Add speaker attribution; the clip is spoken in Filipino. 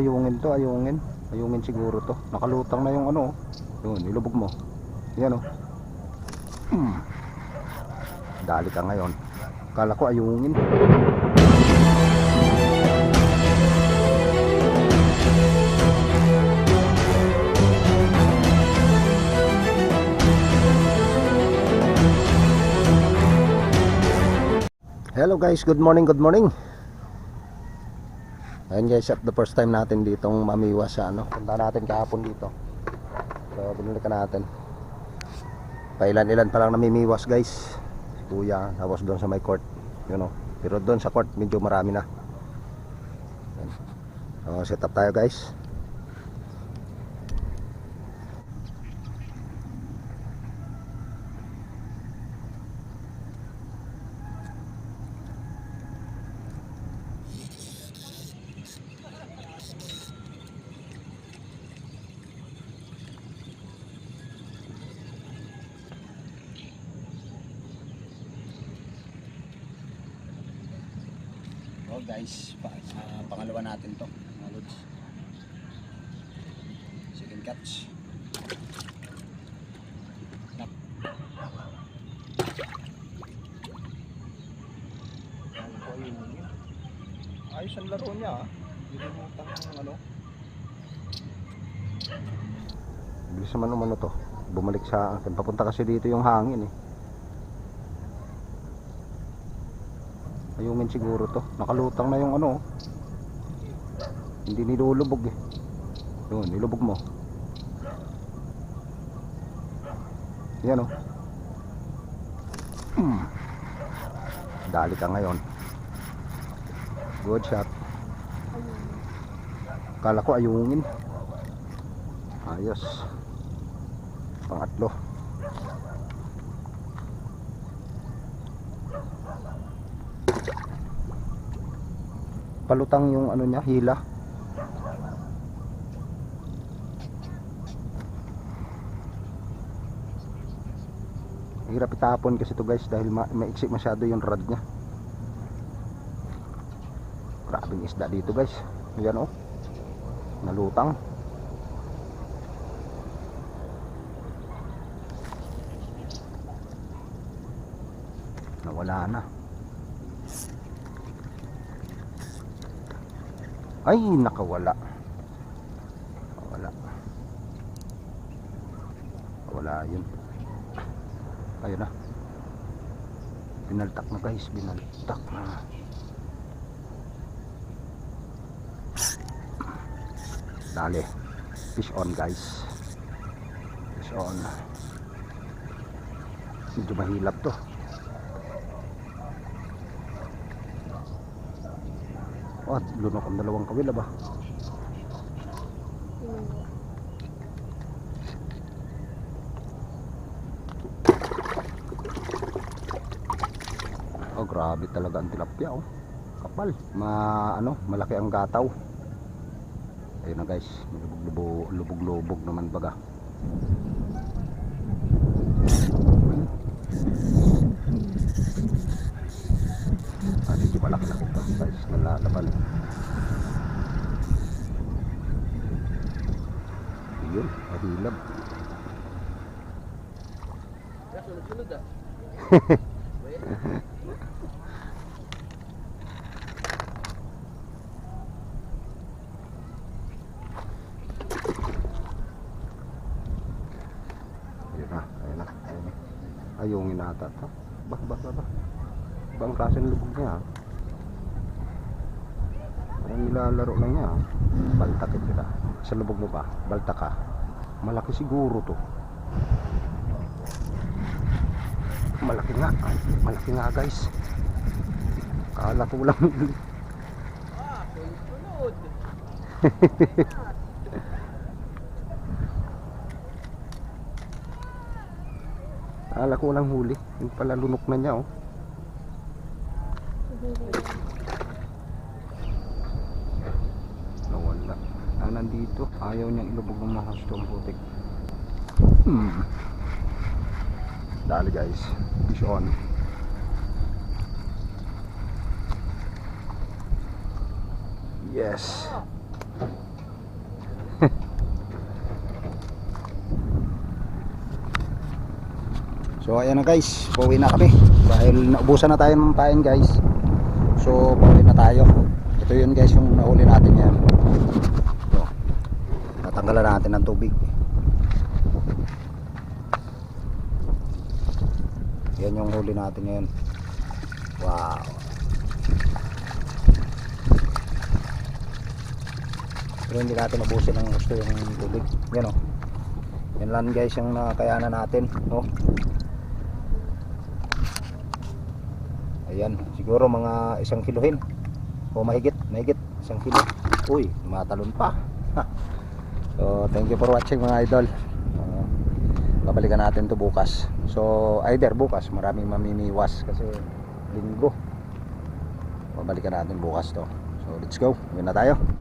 Speaker 1: ayungin to, ayungin siguro to. Nakalutang na yung ano, yun, nilubog mo. Yan oh. Dali ka ngayon. Kala ko ayungin. Hello guys, good morning, good morning. Ayun guys, at the first time natin ditong mamiwas sa ano. Punta natin kahapon dito. So, binalikan natin. Pailan-ilan pa lang namimiwas guys. Si Kuya, tapos doon sa may court. You know. Pero doon sa court, medyo marami na. So, set up tayo guys. Oh guys, pangalawa natin to, mga lods. Second catch. Ayos ang laro niya ah. Binibutang ng ano. Bilis naman naman to. Bumalik sa akin. Papunta kasi dito yung hangin eh. Ayungin siguro to. Nakalutang na yung ano. Hindi nilulubog eh. Yun, nilubog mo. Yan oh. Dali ka ngayon. Good shot. Kala ko ayungin. Ayos. Pangatlo. Palutang yung ano niya, hila. Hirap itapon kasi to guys dahil maiksi masyado yung rod niya. Grabing isda dito guys. Ayan oh. Nalutang. Nawala na. Ay, nakawala. Wala yun. Ayun na. Binaltak na guys, binaltak na. Dali. Fish on guys. Fish on. Medyo mahilap to. Oh, lunok ang dalawang kawila ba? Oh, grabe talaga ang tilapia oh. Kapal. Malaki ang gataw. Ayun na guys, lubog-lubog naman baga. Medyo malaki-laki ito guys, nalalaban. Yun, mahilab. Sunod-sunod ah. Ayun na. Ayungin nata ito. Ba. Ibang klase ng lubog niya. Ang nilalaro lang niya. Baltak ito. Sa lubog mo ba? Baltak ka. Malaki siguro to. Malaki nga guys. Kala ko lang. Sunod. Kala ko lang huli. Yung pala lunok na niya oh. Nawala. Nandito. Ayaw niyang ilubog ng mga gusto ang putik. Dali guys. Fish on. Yes. So ayan na guys, pauwi na kami dahil naubusan na tayo ng pain guys. So pauwi na tayo. Ito yun guys yung nahuli natin ngayon. So, natanggalan natin ng tubig. Yan yung huli natin ngayon. Wow. Pero hindi natin ubusin ng gusto yung tubig. Yan o. Yan lang guys yung nakakayanan natin. No? Ayan, siguro mga 1 kilohin. O mahigit 1 kilo. Uy, matalon pa. So thank you for watching mga idol. Babalikan natin to bukas. So either bukas maraming mamimiwas kasi linggo. Babalikan natin bukas to. So let's go. Yun na tayo.